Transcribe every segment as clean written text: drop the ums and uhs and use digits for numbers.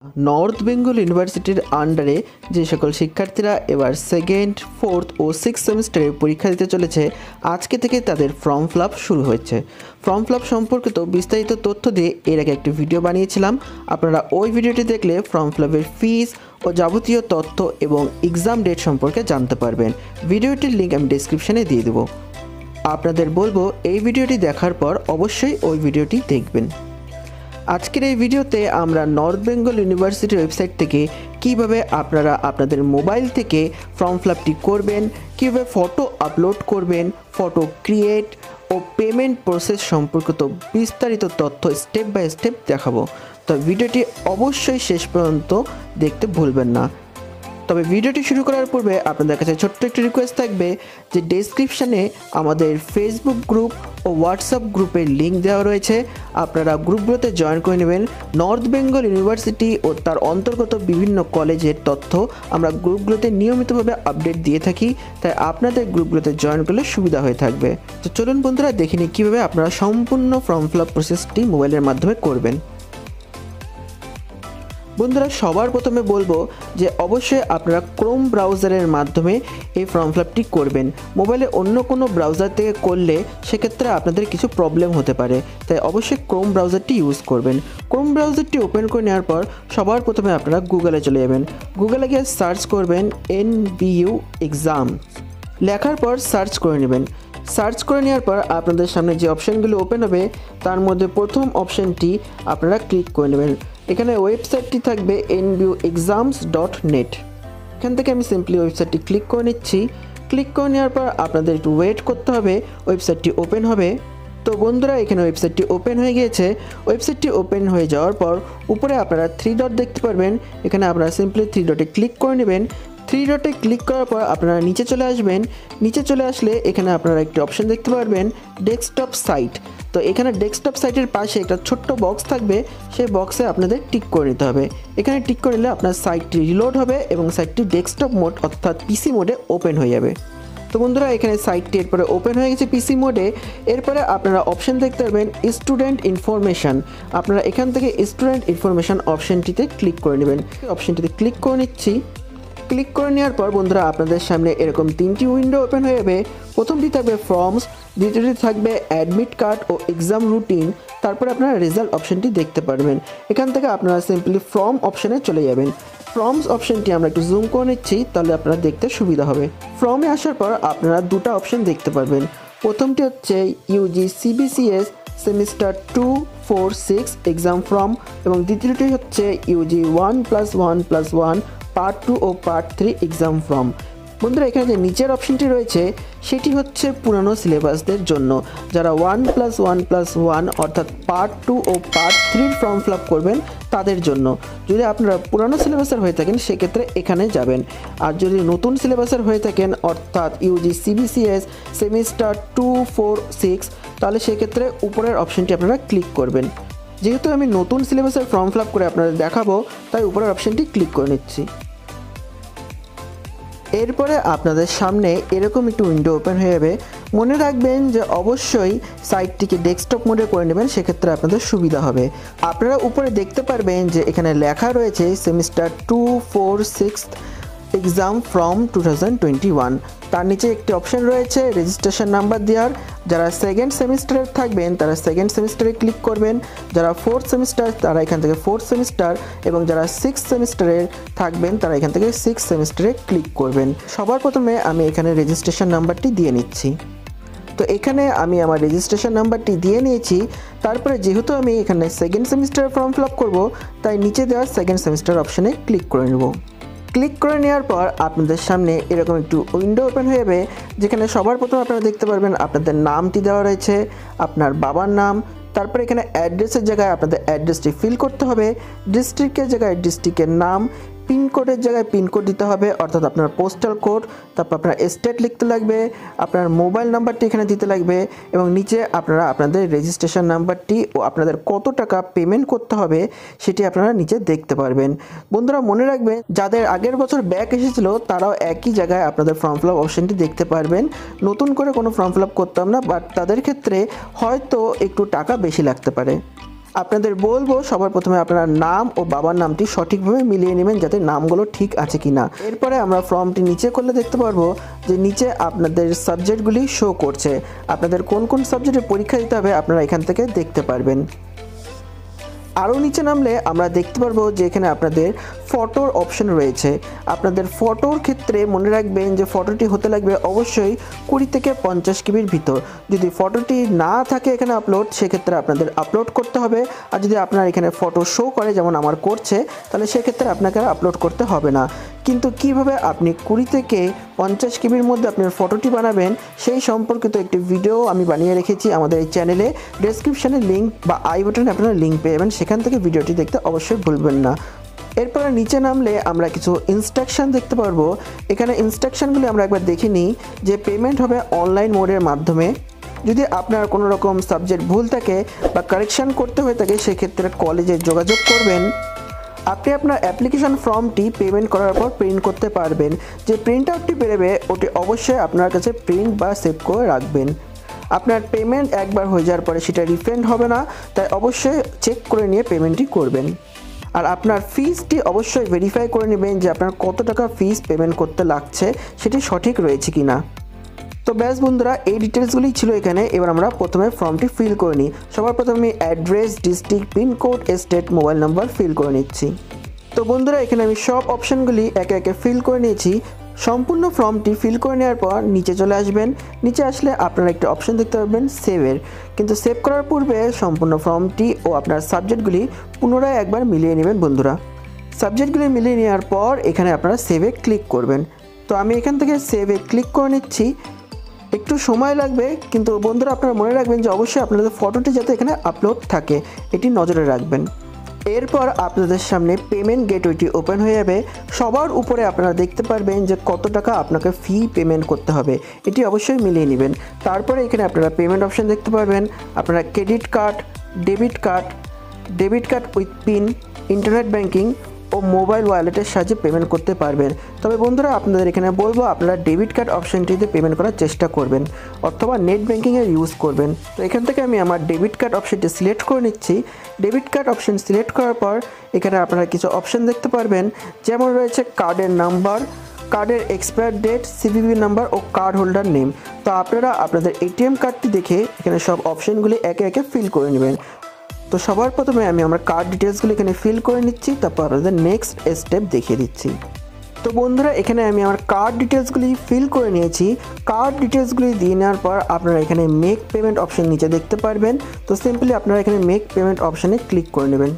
North Bengal ইউনিভার্সিটির আন্ডারে যে সকল শিক্ষার্থীরা এবার সেকেন্ড, ফোর্থ ও সিক্স সেমিস্টারে পরীক্ষা দিতে চলেছে, আজকে থেকে তাদের ফর্ম ফিল আপ শুরু হচ্ছে। ফর্ম ফিল আপ সম্পর্কিত বিস্তারিত তথ্য দিয়ে এর আগে একটি ভিডিও বানিয়েছিলাম। আপনারা ওই ভিডিওটি দেখলে ফর্ম ফিল আপের ফিস ও যাবতীয় তথ্য এবং এক্সাম ডেট সম্পর্কে জানতে পারবেন। ভিডিওটির লিঙ্ক আমি ডেসক্রিপশানে দিয়ে দেবো। আপনাদের বলবো এই ভিডিওটি দেখার পর অবশ্যই ওই ভিডিওটি দেখবেন। আজকের এই ভিডিওতে আমরা নর্থ বেঙ্গল ইউনিভার্সিটির ওয়েবসাইট থেকে কিভাবে আপনারা আপনাদের মোবাইল থেকে ফর্ম ফিল আপটি করবেন, কীভাবে ফটো আপলোড করবেন, ফটো ক্রিয়েট ও পেমেন্ট প্রসেস সম্পর্কিত বিস্তারিত তথ্য স্টেপ বাই স্টেপ দেখাবো। তো ভিডিওটি অবশ্যই শেষ পর্যন্ত দেখতে ভুলবেন না। তবে ভিডিওটি শুরু করার পূর্বে আপনাদের কাছে ছোট্ট একটি রিকোয়েস্ট থাকবে যে ডেসক্রিপশানে আমাদের ফেসবুক গ্রুপ ও হোয়াটসঅ্যাপ গ্রুপের লিঙ্ক দেওয়া রয়েছে। আপনারা গ্রুপগুলোতে জয়েন করে নেবেন। নর্থ বেঙ্গল ইউনিভার্সিটি ও তার অন্তর্গত বিভিন্ন কলেজের তথ্য আমরা গ্রুপগুলোতে নিয়মিতভাবে আপডেট দিয়ে থাকি, তাই আপনাদের গ্রুপগুলোতে জয়েন করলে সুবিধা হয়ে থাকবে। তো চলুন বন্ধুরা, দেখে নিই কীভাবে আপনারা সম্পূর্ণ ফর্ম ফিল আপ প্রসেসটি মোবাইলের মাধ্যমে করবেন। বন্ধুরা, সবার প্রথমে বলবো যে অবশ্যই আপনারা ক্রোম ব্রাউজারের মাধ্যমে এই ফর্ম ফিল আপটি করবেন। মোবাইলে অন্য কোনো ব্রাউজার থেকে করলে সেক্ষেত্রে আপনাদের কিছু প্রবলেম হতে পারে, তাই অবশ্যই ক্রোম ব্রাউজারটি ইউজ করবেন। ক্রোম ব্রাউজারটি ওপেন করে নেওয়ার পর সবার প্রথমে আপনারা গুগলে চলে যাবেন। গুগলে গিয়ে সার্চ করবেন NBU এক্সাম, লেখার পর সার্চ করে নেবেন। সার্চ করে নেওয়ার পর আপনাদের সামনে যে অপশানগুলো ওপেন হবে তার মধ্যে প্রথম অপশানটি আপনারা ক্লিক করে নেবেন। এখানে ওয়েবসাইটটি থাকবে nbuexams.net। এখান থেকে আমি সিম্পলি ওয়েবসাইটটি ক্লিক করে নিচ্ছি। ক্লিক করে নেওয়ার পর আপনাদের একটু ওয়েট করতে হবে, ওয়েবসাইটটি ওপেন হবে। তো বন্ধুরা, এখানে ওয়েবসাইটটি ওপেন হয়ে গিয়েছে। ওয়েবসাইটটি ওপেন হয়ে যাওয়ার পর উপরে আপনারা 3 ডট দেখতে পারবেন। এখানে আপনারা সিম্পলি 3 ডটে ক্লিক করে নেবেন। 3 ডটে ক্লিক করার পর আপনারা নিচে চলে আসবেন। নিচে চলে আসলে এখানে আপনারা একটি অপশান দেখতে পারবেন ডেস্কটপ সাইট। তো এখানে ডেস্কটপ সাইটের পাশে একটা ছোট্ট বক্স থাকবে, সেই বক্সে আপনাদের টিক করে নিতে হবে। এখানে টিক করে নিলে আপনার সাইটটি রিলোড হবে এবং সাইটটি ডেস্কটপ মোড অর্থাৎ পিসি মোডে ওপেন হয়ে যাবে। তো বন্ধুরা, এখানে সাইটটি এরপরে ওপেন হয়ে গেছে পিসি মোডে। এরপরে আপনারা অপশান দেখতে পারবেন স্টুডেন্ট ইনফরমেশান। আপনারা এখান থেকে স্টুডেন্ট ইনফরমেশান অপশানটিতে ক্লিক করে নেবেন। অপশানটিতে ক্লিক করে নিচ্ছি। ক্লিক করে নেওয়ার পর বন্ধুরা আপনাদের সামনে এরকম 3টি উইন্ডো ওপেন হয়ে যাবে। প্রথমটি থাকবে ফর্মস, দ্বিতীয়টি থাকবে অ্যাডমিট কার্ড ও এক্সাম রুটিন। তারপরে আপনারা রেজাল্ট অপশানটি দেখতে পারবেন। এখান থেকে আপনারা সিম্পলি ফর্ম অপশানে চলে যাবেন। ফর্মস অপশানটি আমরা একটু জুম করে নিচ্ছি, তাহলে আপনারা দেখতে সুবিধা হবে। ফর্মে আসার পর আপনারা দুটো অপশান দেখতে পারবেন। প্রথমটি হচ্ছে UG CBCS semester 2, 4, 6 exam form এবং দ্বিতীয়টি হচ্ছে ইউজি 1+1+1 পার্ট 2 ও পার্ট 3 এক্সাম ফর্ম। বন্ধুরা, এখানে যে নিচের অপশানটি রয়েছে সেটি হচ্ছে পুরানো সিলেবাসদের জন্য, যারা 1+1+1 অর্থাৎ পার্ট 2 ও পার্ট 3 ফর্ম ফিল আপ করবেন তাদের জন্য। যদি আপনারা পুরানো সিলেবাসের হয়ে থাকেন সেক্ষেত্রে এখানে যাবেন, আর যদি নতুন সিলেবাসের হয়ে থাকেন অর্থাৎ ইউজি CBCS সেমিস্টার 2, 4, 6 তাহলে সেক্ষেত্রে উপরের অপশানটি আপনারা ক্লিক করবেন। যেহেতু আমি নতুন সিলেবাসের ফর্ম ফিল আপ করে আপনাদের দেখাবো, তাই উপরের অপশানটি ক্লিক করে নিচ্ছি। এরপরে আপনাদের সামনে এরকম একটি উইন্ডো ওপেন হয়ে যাবে। মনে রাখবেন যে অবশ্যই সাইটটিকে ডেস্কটপ মোডে করে নেবেন, সেক্ষেত্রে আপনাদের সুবিধা হবে। আপনারা উপরে দেখতে পারবেন যে এখানে লেখা রয়েছে সেমিস্টার 2, 4, 6 এক্সাম ফ্রম 2021। তার নিচে একটি অপশান রয়েছে রেজিস্ট্রেশন নাম্বার দেওয়ার। যারা সেকেন্ড সেমিস্টারে থাকবেন তারা সেকেন্ড সেমিস্টারে ক্লিক করবেন, যারা 4th সেমিস্টার তারা এখান থেকে 4th সেমিস্টার এবং যারা 6th সেমিস্টারে থাকবেন তারা এখান থেকে 6th সেমিস্টারে ক্লিক করবেন। সবার প্রথমে আমি এখানে রেজিস্ট্রেশন নাম্বারটি দিয়ে নিচ্ছি। তো এখানে আমি আমার রেজিস্ট্রেশন নাম্বারটি দিয়ে নিয়েছি। তারপরে যেহেতু আমি এখানে second semester form fill up করবো, তাই নিচে দেওয়া সেকেন্ড সেমিস্টার অপশানে ক্লিক করে নেব। ক্লিক করে নেওয়ার পর আপনাদের সামনে এরকম একটু উইন্ডো ওপেন হয়ে যাবে, যেখানে সবার প্রথমে আপনারা দেখতে পারবেন আপনাদের নামটি দেওয়া রয়েছে, আপনার বাবার নাম। তারপরে এখানে অ্যাড্রেসের জায়গায় আপনাদের অ্যাড্রেসটি ফিল করতে হবে, ডিস্ট্রিক্টের জায়গায় ডিস্ট্রিক্টের নাম, পিনকোডের জায়গায় পিনকোড দিতে হবে অর্থাৎ আপনার পোস্টাল কোড। তারপর আপনার স্টেট লিখতে লাগবে, আপনার মোবাইল নাম্বারটি এখানে দিতে লাগবে এবং নিচে আপনারা আপনাদের রেজিস্ট্রেশন নাম্বারটি ও আপনাদের কত টাকা পেমেন্ট করতে হবে সেটি আপনারা নিচে দেখতে পারবেন। বন্ধুরা, মনে রাখবেন যাদের আগের বছর ব্যাক এসেছিলো তারাও একই জায়গায় আপনাদের ফর্ম ফিল আপ অপশানটি দেখতে পারবেন। নতুন করে কোনো ফর্ম ফিল আপ করতাম না, বাট তাদের ক্ষেত্রে হয়তো একটু টাকা বেশি লাগতে পারে। আপনাদের বলবো সবার প্রথমে আপনারা নাম ও বাবার নামটি সঠিকভাবে মিলিয়ে নেবেন যাতে নামগুলো ঠিক আছে কিনা। এরপরে আমরা ফর্মটি নিচে করলে দেখতে পারবো যে নিচে আপনাদের সাবজেক্টগুলি শো করছে, আপনাদের কোন কোন সাবজেক্টে পরীক্ষা দিতে হবে আপনারা এখান থেকে দেখতে পারবেন। আরও নিচে নামলে আমরা দেখতে পারবো যে এখানে আপনাদের ফটোর অপশন রয়েছে। আপনাদের ফটোর ক্ষেত্রে মনে রাখবেন যে ফটোটি হতে লাগবে অবশ্যই 20 থেকে 50 কেবির ভিতর। যদি ফটোটি না থাকে এখানে আপলোড, সেক্ষেত্রে আপনাদের আপলোড করতে হবে। আর যদি আপনার এখানে ফটো শো করে যেমন আমার করছে, তাহলে সেক্ষেত্রে আপনাকে আপলোড করতে হবে না। কিন্তু কিভাবে আপনি 20 থেকে 50 কেবির মধ্যে আপনার ফটোটি বানাবেন সেই সম্পর্কিত একটি ভিডিও আমি বানিয়ে রেখেছি আমাদের এই চ্যানেলে। ডেসক্রিপশানে লিঙ্ক বা আই বাটনে আপনারা লিঙ্ক পেয়ে যাবেন, সেখান থেকে ভিডিওটি দেখতে অবশ্যই ভুলবেন না। এরপরে নিচে নামলে আমরা কিছু ইনস্ট্রাকশান দেখতে পারবো। এখানে ইনস্ট্রাকশানগুলি আমরা একবার দেখে নিই যে পেমেন্ট হবে অনলাইন মোডের মাধ্যমে। যদি আপনার কোনো রকম সাবজেক্ট ভুল থাকে বা কারেকশান করতে হয়ে থাকে সেক্ষেত্রে কলেজে যোগাযোগ করবেন। আপনি আপনার অ্যাপ্লিকেশন ফর্মটি পেমেন্ট করার পর প্রিন্ট করতে পারবেন। যে প্রিন্ট আউটটি বেরোবে ওটি অবশ্যই আপনার কাছে প্রিন্ট বা সেভ করে রাখবেন। আপনার পেমেন্ট একবার হয়ে যাওয়ার পরে সেটা রিফান্ড হবে না, তাই অবশ্যই চেক করে নিয়ে পেমেন্টটি করবেন। আর আপনার ফিসটি অবশ্যই ভেরিফাই করে নেবেন যে আপনার কত টাকা ফিস পেমেন্ট করতে লাগছে সেটি সঠিক রয়েছে কি না। তো ব্যাস বন্ধুরা, এই ডিটেলসগুলি ছিল এখানে। এবার আমরা প্রথমে ফর্মটি ফিল করে নিই। সবার প্রথমে আমি address, district, pincode, state, mobile number fill করে নিচ্ছি। তো বন্ধুরা এখানে আমি সব অপশানগুলি একে একে ফিল করে নিয়েছি। সম্পূর্ণ ফর্মটি ফিল করে নেওয়ার পর নিচে চলে আসবেন। নিচে আসলে আপনারা একটা অপশান দেখতে পাবেন সেভের। কিন্তু সেভ করার পূর্বে সম্পূর্ণ ফর্মটি ও আপনার সাবজেক্টগুলি পুনরায় একবার মিলিয়ে নেবেন বন্ধুরা। সাবজেক্টগুলি মিলিয়ে নেওয়ার পর এখানে আপনারা সেভে ক্লিক করবেন। তো আমি এখান থেকে সেভে ক্লিক করে নিচ্ছি। একটু সময় লাগবে, কিন্তু বন্ধুরা আপনারা মনে রাখবেন যে অবশ্যই আপনাদের ফটোটি যাতে এখানে আপলোড থাকে এটি নজরে রাখবেন। এরপর আপনাদের সামনে পেমেন্ট গেটওয়েটি ওপেন হয়ে যাবে। সবার উপরে আপনারা দেখতে পারবেন যে কত টাকা আপনাকে ফি পেমেন্ট করতে হবে, এটি অবশ্যই মিলিয়ে নেবেন। তারপরে এখানে আপনারা পেমেন্ট অপশান দেখতে পারবেন। আপনারা credit card, debit card with PIN, internet banking ও মোবাইল ওয়ালেটের সাহায্যে পেমেন্ট করতে পারবেন। তবে বন্ধুরা আপনাদের এখানে বলবো আপনারা ডেবিট কার্ড অপশানটিতে পেমেন্ট করার চেষ্টা করবেন অথবা নেট ব্যাঙ্কিংয়ের ইউজ করবেন। তো এখান থেকে আমি আমার ডেবিট কার্ড অপশানটি সিলেক্ট করে নিচ্ছি। ডেবিট কার্ড অপশান সিলেক্ট করার পর এখানে আপনারা কিছু অপশান দেখতে পারবেন, যেমন রয়েছে কার্ডের নাম্বার, কার্ডের এক্সপায়ার ডেট, সিভিভি নাম্বার ও কার্ড হোল্ডার নেম। তো আপনারা আপনাদের এটিএম কার্ডটি দেখে এখানে সব অপশানগুলি একে একে ফিল করে নেবেন। তো সবার প্রথমে আমি আমার কার্ড ডিটেলসগুলো এখানে ফিল করে নিচ্ছি, তারপর আপনাদের নেক্সট স্টেপ দেখিয়ে দিচ্ছি। তো বন্ধুরা এখানে আমি আমার কার্ড ডিটেলসগুলি ফিল করে নিয়েছি। কার্ড ডিটেলসগুলি দিয়ে নেওয়ার পর আপনারা এখানে মেক পেমেন্ট অপশান নিচে দেখতে পারবেন। তো সিম্পলি আপনারা এখানে মেক পেমেন্ট অপশানে ক্লিক করে নেবেন।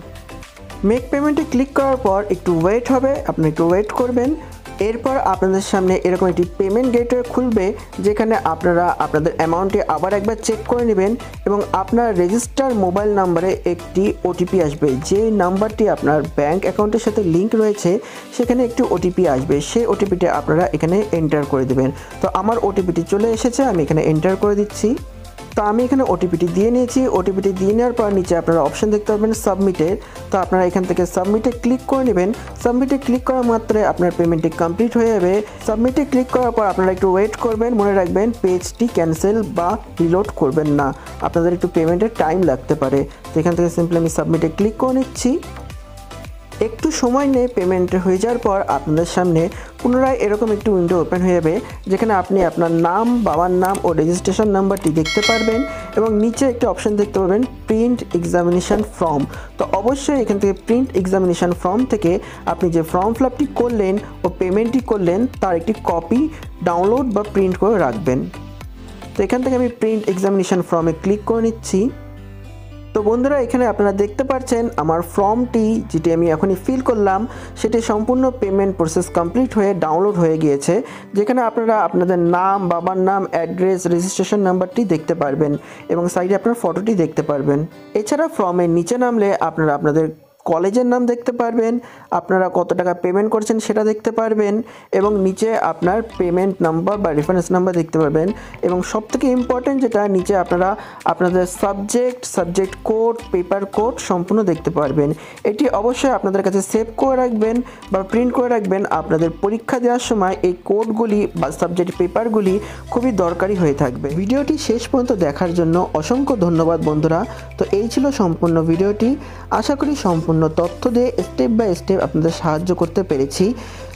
মেক পেমেন্টে ক্লিক করার পর একটু ওয়েট হবে, আপনারা একটু ওয়েট করবেন। এরপর আপনাদের সামনে এরকম একটি পেমেন্ট গেটওয়ে খুলবে, যেখানে আপনারা আপনাদের অ্যামাউন্টটি আবার একবার চেক করে নেবেন এবং আপনার রেজিস্টার মোবাইল নাম্বারে একটি ওটিপি আসবে। যে নাম্বারটি আপনার ব্যাঙ্ক অ্যাকাউন্টের সাথে লিঙ্ক রয়েছে সেখানে একটি ওটিপি আসবে, সেই ওটিপিটা আপনারা এখানে এন্টার করে দেবেন। তো আমার ওটিপিটি চলে এসেছে, আমি এখানে এন্টার করে দিচ্ছি। তো আমি এখানে ওটিপিটি দিয়ে নিয়েছি। ওটিপিটি দিয়ে নেওয়ার পর নিচে আপনারা অপশান দেখতে পাবেন সাবমিটের। তো আপনারা এখান থেকে সাবমিটে ক্লিক করে নেবেন। সাবমিটে ক্লিক করা মাত্রই আপনার পেমেন্টটি কমপ্লিট হয়ে যাবে। সাবমিটে ক্লিক করার পর আপনারা একটু ওয়েট করবেন। মনে রাখবেন পেজটি ক্যান্সেল বা রিলোড করবেন না, আপনাদের একটু পেমেন্টের টাইম লাগতে পারে। তো এখান থেকে সিম্পলি আমি সাবমিটে ক্লিক করে নিচ্ছি। একটু সময় নিয়ে পেমেন্ট হয়ে যাওয়ার পর আপনাদের সামনে পুনরায় এরকম একটি উইন্ডো ওপেন হয়ে যাবে, যেখানে আপনি আপনার নাম, বাবার নাম ও রেজিস্ট্রেশন নাম্বারটি দেখতে পারবেন এবং নিচে একটি অপশান দেখতে পাবেন প্রিন্ট এক্সামিনেশান ফর্ম। তো অবশ্যই এখান থেকে প্রিন্ট এক্সামিনেশান ফর্ম থেকে আপনি যে ফর্ম ফিলআপটি করলেন ও পেমেন্টটি করলেন তার একটি কপি ডাউনলোড বা প্রিন্ট করে রাখবেন। তো এখান থেকে আমি প্রিন্ট এক্সামিনেশান ফর্মে ক্লিক করে নিচ্ছি। তো বন্ধুরা এখানে আপনারা দেখতে পাচ্ছেন আমার ফর্মটি যেটি আমি এখনই ফিল করলাম সেটি সম্পূর্ণ পেমেন্ট প্রসেস কমপ্লিট হয়ে ডাউনলোড হয়ে গিয়েছে, যেখানে আপনারা আপনাদের নাম, বাবার নাম, অ্যাড্রেস, রেজিস্ট্রেশন নাম্বারটি দেখতে পারবেন এবং সাইডে আপনার ফটোটি দেখতে পারবেন। এছাড়া ফর্মের নিচে নামলে আপনারা আপনাদের কলেজের নাম দেখতে পারবেন, আপনারা কত টাকা পেমেন্ট করছেন সেটা দেখতে পারবেন এবং নিচে আপনার পেমেন্ট নাম্বার বা রেফারেন্স নাম্বার দেখতে পারবেন এবং সবথেকে ইম্পর্টেন্ট যেটা নিচে আপনারা আপনাদের সাবজেক্ট কোড, পেপার কোড সম্পূর্ণ দেখতে পারবেন। এটি অবশ্যই আপনাদের কাছে সেভ করে রাখবেন বা প্রিন্ট করে রাখবেন। আপনাদের পরীক্ষা দেওয়ার সময় এই কোডগুলি বা সাবজেক্ট পেপারগুলি খুবই দরকারি হয়ে থাকবে। ভিডিওটি শেষ পর্যন্ত দেখার জন্য অসংখ্য ধন্যবাদ বন্ধুরা। তো এই ছিল সম্পূর্ণ ভিডিওটি। আশা করি সম্পূর্ণ তথ্য দিয়ে স্টেপ বাই স্টেপ আপনাদের সাহায্য করতে পেরেছি।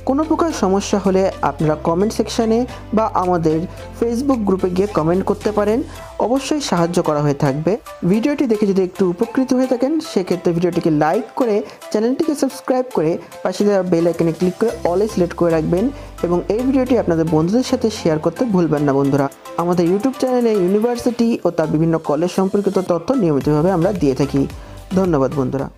কোনো প্রকার সমস্যা হলে আপনারা কমেন্ট সেকশানে বা আমাদের ফেসবুক গ্রুপে গিয়ে কমেন্ট করতে পারেন, অবশ্যই সাহায্য করা হয়ে থাকবে। ভিডিওটি দেখে যদি একটু উপকৃত হয়ে থাকেন সেক্ষেত্রে ভিডিওটিকে লাইক করে চ্যানেলটিকে সাবস্ক্রাইব করে পাশে দেওয়া বেল আইকনে ক্লিক করে অলে সিলেক্ট করে রাখবেন এবং এই ভিডিওটি আপনাদের বন্ধুদের সাথে শেয়ার করতে ভুলবেন না বন্ধুরা। আমাদের ইউটিউব চ্যানেলে ইউনিভার্সিটি ও তার বিভিন্ন কলেজ সম্পর্কিত তথ্য নিয়মিতভাবে আমরা দিয়ে থাকি। ধন্যবাদ বন্ধুরা।